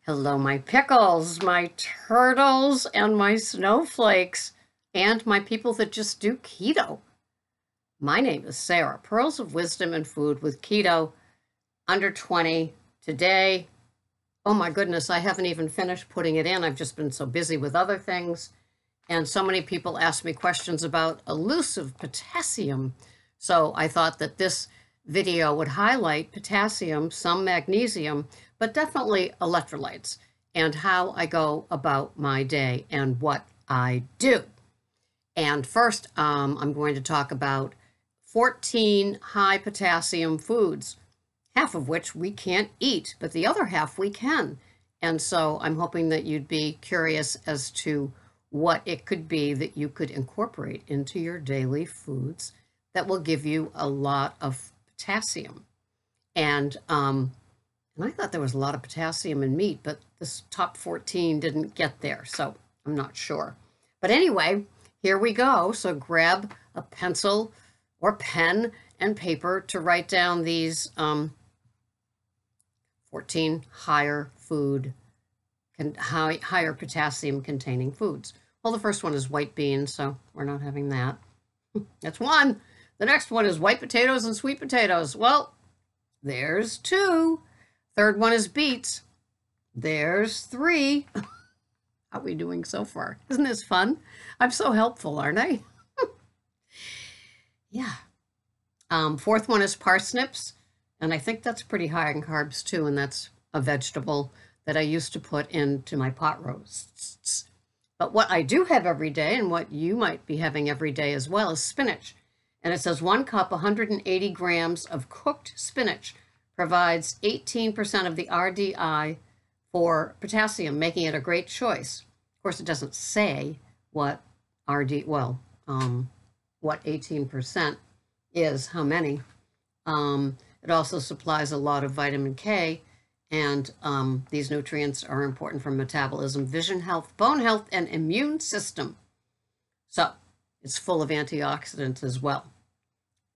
Hello, my pickles, my turtles, and my snowflakes, and my people that just do keto. My name is Sarah, Pearls of Wisdom and Food with Keto, under 20 today. Oh my goodness, I haven't even finished putting it in. I've just been so busy with other things. And so many people ask me questions about elusive potassium. So I thought that this video would highlight potassium, some magnesium, but definitely electrolytes, and how I go about my day and what I do. And first, I'm going to talk about 14 high potassium foods, half of which we can't eat, but the other half we can. And so I'm hoping that you'd be curious as to what it could be that you could incorporate into your daily foods that will give you a lot of potassium. And I thought there was a lot of potassium in meat, but this top 14 didn't get there, so I'm not sure. But anyway, here we go. So grab a pencil or pen and paper to write down these 14 higher potassium containing foods. Well, the first one is white beans, so we're not having that. That's one. The next one is white potatoes and sweet potatoes. Well, there's two. Third one is beets. There's three. How are we doing so far? Isn't this fun? I'm so helpful, aren't I? Yeah. Fourth one is parsnips, and I think that's pretty high in carbs too, and that's a vegetable that I used to put into my pot roasts. But what I do have every day, and what you might be having every day as well, is spinach. And it says 1 cup, 180 grams of cooked spinach provides 18% of the RDI for potassium, making it a great choice. Of course, it doesn't say what what 18% is, how many. It also supplies a lot of vitamin K, and these nutrients are important for metabolism, vision health, bone health, and immune system. So it's full of antioxidants as well.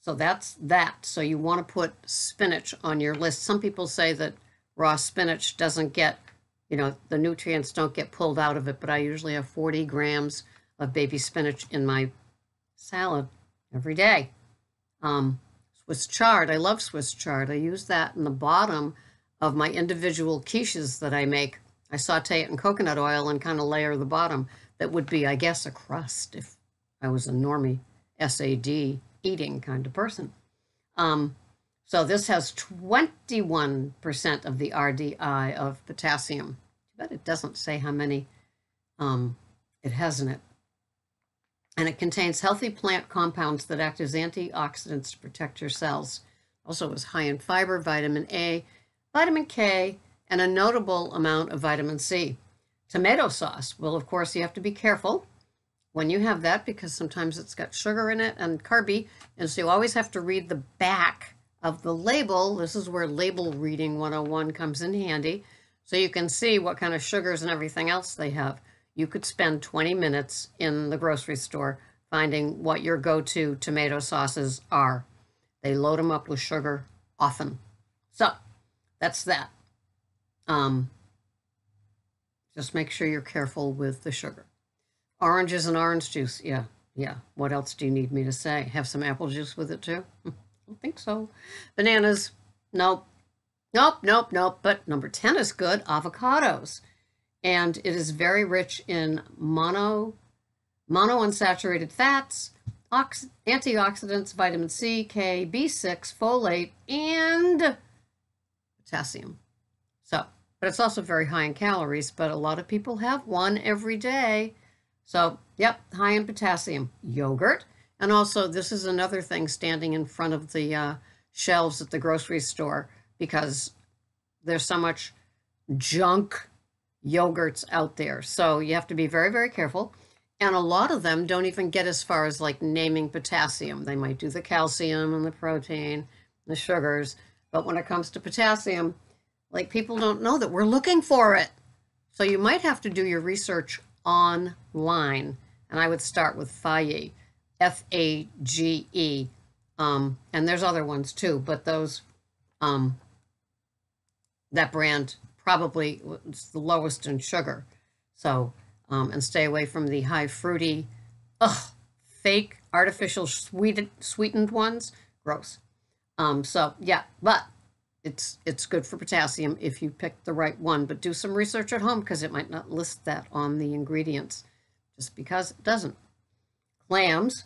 So that's that. So you want to put spinach on your list. Some people say that raw spinach doesn't get, the nutrients don't get pulled out of it, but I usually have 40 grams of baby spinach in my salad every day. Swiss chard. I love Swiss chard. I use that in the bottom of my individual quiches that I make. I saute it in coconut oil and kind of layer the bottom. That would be, I guess, a crust if I was a normie SAD eating kind of person. So this has 21% of the RDI of potassium. But it doesn't say how many it has in it. And it contains healthy plant compounds that act as antioxidants to protect your cells. Also is high in fiber, vitamin A, vitamin K, and a notable amount of vitamin C. Tomato sauce. Well, of course, you have to be careful when you have that because sometimes it's got sugar in it and carby, and so you always have to read the back of the label. This is where label reading 101 comes in handy, so you can see what kind of sugars and everything else they have. You could spend 20 minutes in the grocery store finding what your go-to tomato sauces are. They load them up with sugar often. So that's that. Just make sure you're careful with the sugar. Oranges and orange juice. Yeah. What else do you need me to say? Have some apple juice with it too? I don't think so. Bananas. Nope. But number 10 is good. Avocados. And it is very rich in monounsaturated fats, antioxidants, vitamin C, K, B6, folate, and potassium. So, but it's also very high in calories, but a lot of people have one every day. So, yep, high in potassium. Yogurt. And also, this is another thing standing in front of the shelves at the grocery store because there's so much junk yogurts out there. So you have to be very, very careful. And a lot of them don't even get as far as like naming potassium. They might do the calcium and the protein, the sugars. But when it comes to potassium, like people don't know that we're looking for it. So you might have to do your research online. And I would start with Fage, Fage. And there's other ones too, but those, that brand probably it's the lowest in sugar. So, and stay away from the high fruity, fake artificial sweetened ones. Gross. So yeah, but it's good for potassium if you pick the right one. But do some research at home because it might not list that on the ingredients, just because it doesn't. Clams,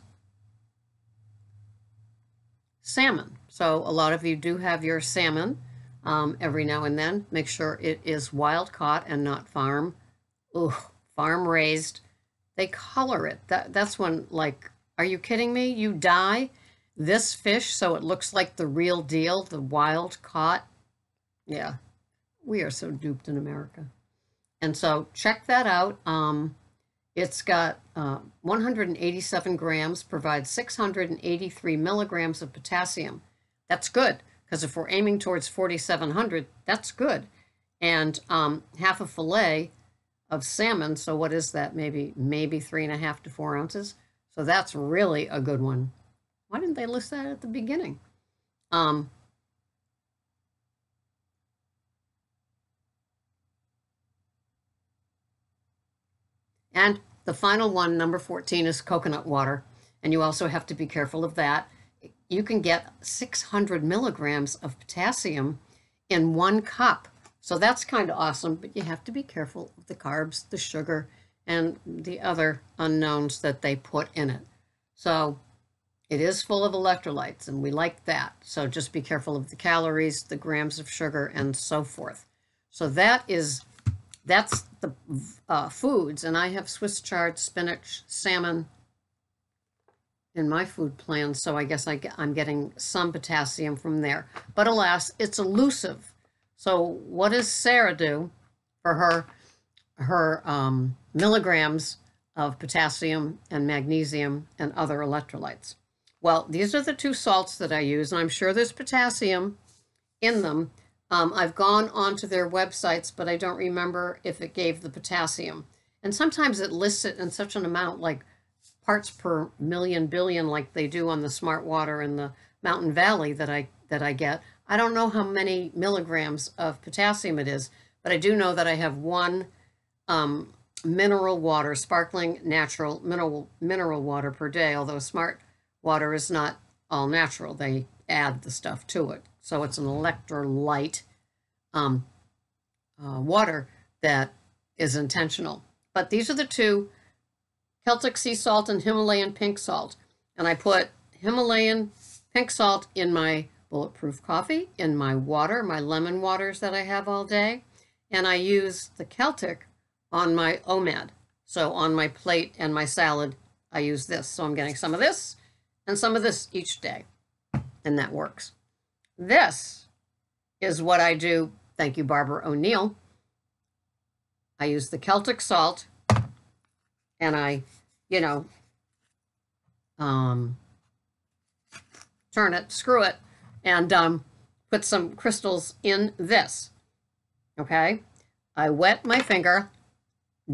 salmon. So a lot of you do have your salmon every now and then. Make sure it is wild caught and not farm raised. They color it. That's when, like, are you kidding me? You dye this fish so it looks like the real deal, the wild caught. Yeah, we are so duped in America. And so check that out. It's got 187 grams, provides 683 milligrams of potassium. That's good, because if we're aiming towards 4,700, that's good. And half a fillet of salmon, so what is that? Maybe 3.5 to 4 ounces. So that's really a good one. Why didn't they list that at the beginning? And the final one, number 14, is coconut water. And you also have to be careful of that. You can get 600 milligrams of potassium in 1 cup. So that's kind of awesome, but you have to be careful of the carbs, the sugar, and the other unknowns that they put in it. So it is full of electrolytes, and we like that. So just be careful of the calories, the grams of sugar, and so forth. So that's the foods. And I have Swiss chard, spinach, salmon in my food plan. So I guess I'm getting some potassium from there. But alas, it's elusive. So what does Sarah do for her milligrams of potassium and magnesium and other electrolytes? Well, these are the 2 salts that I use, and I'm sure there's potassium in them. I've gone onto their websites, but I don't remember if it gave the potassium. And sometimes it lists it in such an amount, like parts per million billion, like they do on the Smart Water in the Mountain Valley that I get. I don't know how many milligrams of potassium it is, but I do know that I have 1 mineral water, sparkling natural mineral water per day, although Smart Water is not all natural. They add the stuff to it. So it's an electrolyte water that is intentional. But these are the 2, Celtic sea salt and Himalayan pink salt. And I put Himalayan pink salt in my bulletproof coffee, in my water, my lemon waters that I have all day. And I use the Celtic on my OMAD. So on my plate and my salad, I use this. So I'm getting some of this and some of this each day. And that works. This is what I do. Thank you, Barbara O'Neill. I use the Celtic salt and I, turn it, screw it, and put some crystals in this. Okay? I wet my finger,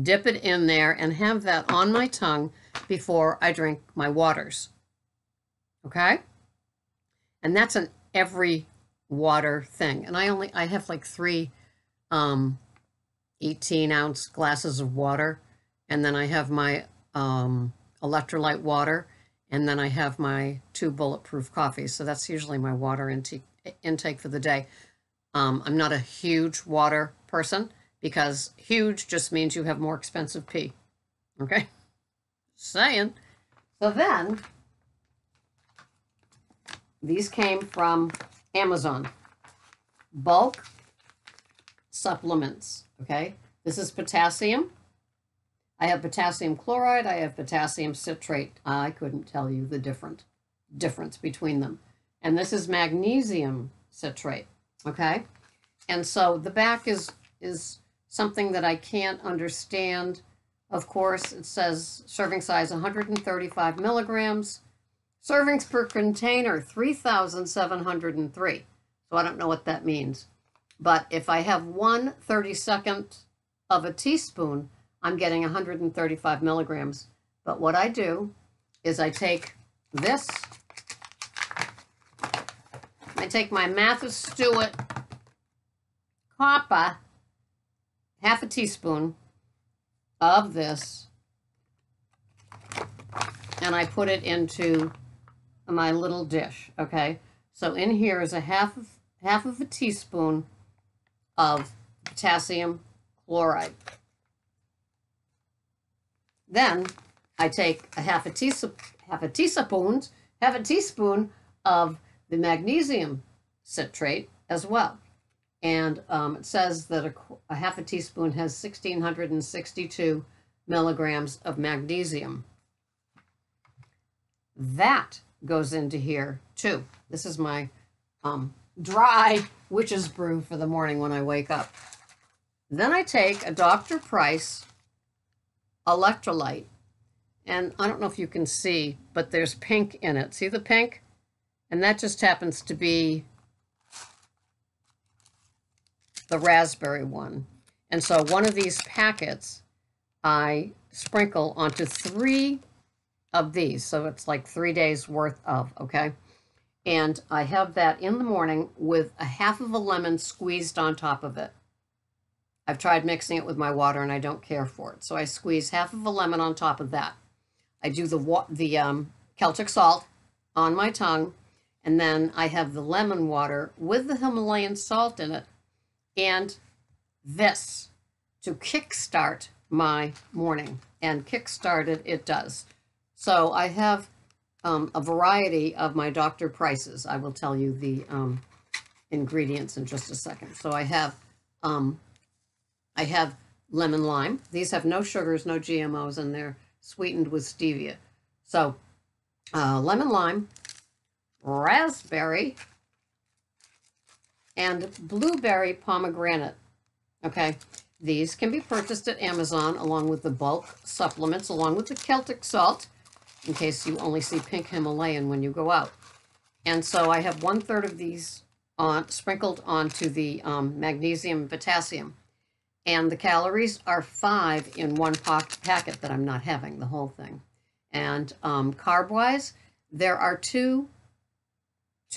dip it in there, and have that on my tongue before I drink my waters. Okay? And that's an every water thing. And I have like 3 18-ounce glasses of water, and then I have my electrolyte water, and then I have my 2 bulletproof coffees. So that's usually my water intake for the day. I'm not a huge water person, because huge just means you have more expensive pee. Okay? Saying. So then, these came from Amazon. Bulk supplements. Okay? This is potassium. I have potassium chloride. I have potassium citrate. I couldn't tell you the difference between them. And this is magnesium citrate. Okay? And so the back is something that I can't understand. Of course, it says serving size 135 milligrams. Servings per container, 3,703. So I don't know what that means. But if I have 1/32 of a teaspoon, I'm getting 135 milligrams. But what I do is I take this, I take my Matthew Stewart copper, half a teaspoon of this, and I put it into my little dish, okay? So in here is a half of a teaspoon of potassium chloride. Then I take a half a teaspoon of the magnesium citrate as well. And it says that a half a teaspoon has 1,662 milligrams of magnesium. That goes into here too. This is my dry witch's brew for the morning when I wake up. Then I take a Dr. Price electrolyte, and I don't know if you can see, but there's pink in it. See the pink? And that just happens to be the raspberry one. And so one of these packets I sprinkle onto 3 of these. So it's like 3 days worth of, okay? And I have that in the morning with a half of a lemon squeezed on top of it. I've tried mixing it with my water and I don't care for it. So I squeeze half of a lemon on top of that. I do the Celtic salt on my tongue, and then I have the lemon water with the Himalayan salt in it, and this to kickstart my morning. And kickstart it does. So I have a variety of my Dr. Prices. I will tell you the ingredients in just a second. So I have lemon lime. These have no sugars, no GMOs, and they're sweetened with stevia. So lemon lime, raspberry, and blueberry pomegranate. Okay, these can be purchased at Amazon along with the bulk supplements, along with the Celtic salt, in case you only see pink Himalayan when you go out. And so I have 1/3 of these sprinkled onto the magnesium and potassium. And the calories are 5 in one packet that I'm not having, the whole thing. And carb-wise, there are 2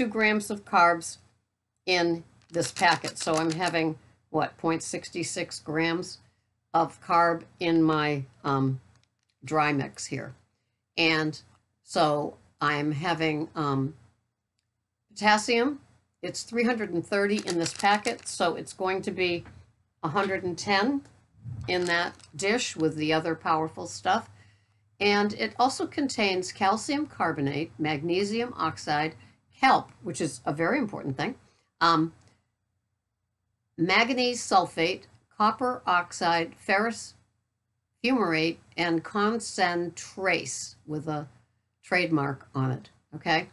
grams of carbs in this packet. So I'm having, what, 0.66 grams of carb in my dry mix here. And so I'm having potassium. It's 330 in this packet, so it's going to be 110 in that dish with the other powerful stuff. And it also contains calcium carbonate, magnesium oxide, kelp, which is a very important thing, manganese sulfate, copper oxide, ferrous fumarate, and concentrace with a trademark on it, okay?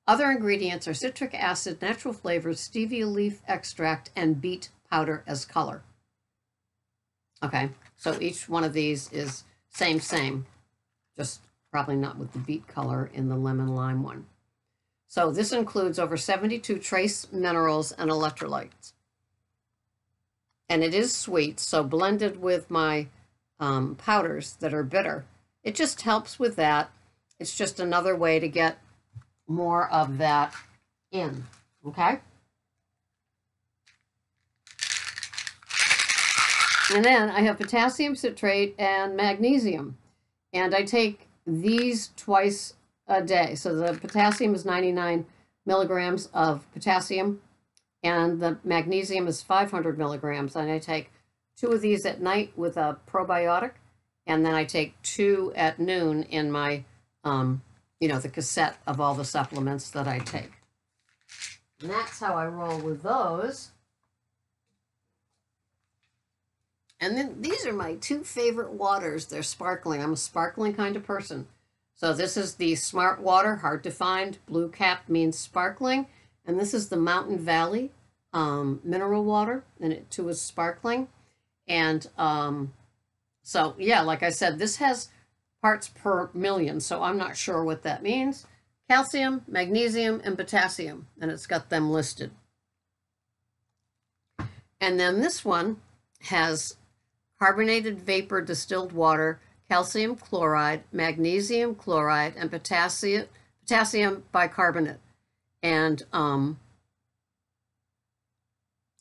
Other ingredients are citric acid, natural flavors, stevia leaf extract, and beet powder as color. Okay, so each one of these is same, just probably not with the beet color in the lemon lime one. So this includes over 72 trace minerals and electrolytes. And it is sweet, so blended with my powders that are bitter, it just helps with that. It's just another way to get more of that in, okay? And then I have potassium citrate and magnesium. And I take these twice a day. So the potassium is 99 milligrams of potassium, and the magnesium is 500 milligrams. And I take 2 of these at night with a probiotic, and then I take 2 at noon in my, the cassette of all the supplements that I take. And that's how I roll with those. And then these are my 2 favorite waters. They're sparkling. I'm a sparkling kind of person. So this is the Smart Water, hard to find. Blue cap means sparkling. And this is the Mountain Valley mineral water, and it too is sparkling. And so, yeah, like I said, this has parts per million, so I'm not sure what that means. Calcium, magnesium, and potassium, and it's got them listed. And then this one has carbonated vapor distilled water, calcium chloride, magnesium chloride, and potassium bicarbonate. And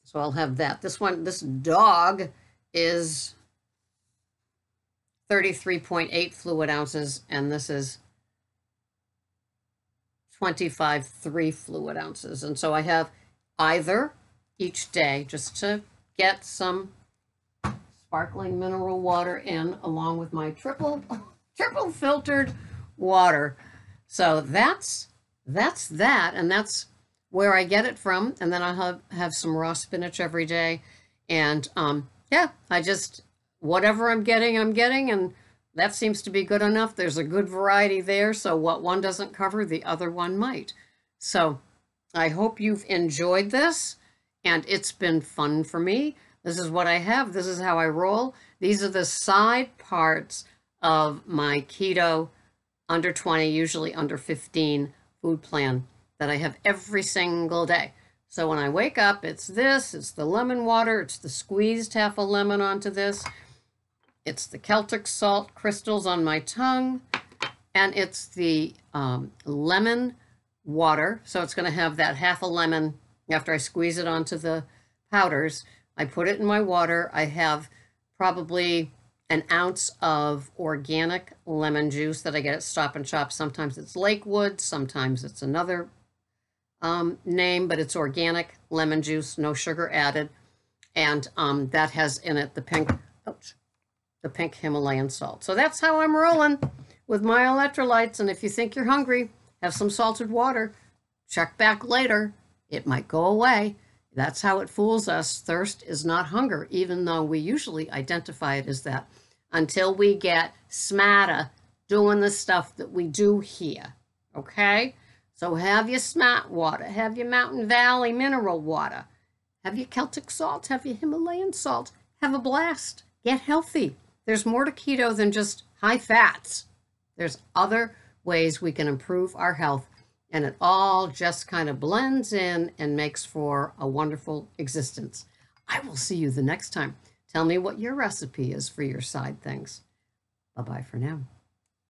so I'll have that. This dog is 33.8 fluid ounces, and this is 25.3 fluid ounces. And so I have either each day just to get some sparkling mineral water in, along with my triple filtered water. So that's that, and that's where I get it from. And then I'll have some raw spinach every day. And yeah, I just, whatever I'm getting, and that seems to be good enough. There's a good variety there, so what one doesn't cover, the other one might. So I hope you've enjoyed this, and it's been fun for me. This is what I have. This is how I roll. These are the side parts of my keto under 20, usually under 15 food plan that I have every single day. So when I wake up, it's this, it's the lemon water, it's the squeezed half a lemon onto this, it's the Celtic salt crystals on my tongue, and it's the lemon water. So it's going to have that half a lemon after I squeeze it onto the powders. I put it in my water. I have probably an ounce of organic lemon juice that I get at Stop and Shop. Sometimes it's Lakewood, sometimes it's another name, but it's organic lemon juice, no sugar added. And that has in it the pink Himalayan salt. So that's how I'm rolling with my electrolytes. And if you think you're hungry, have some salted water. Check back later. It might go away. That's how it fools us. Thirst is not hunger, even though we usually identify it as that, until we get smarter doing the stuff that we do here. Okay? So have your smart water. Have your Mountain Valley mineral water. Have your Celtic salt. Have your Himalayan salt. Have a blast. Get healthy. There's more to keto than just high fats. There's other ways we can improve our health, and it all just kind of blends in and makes for a wonderful existence. I will see you the next time. Tell me what your recipe is for your side things. Bye-bye for now.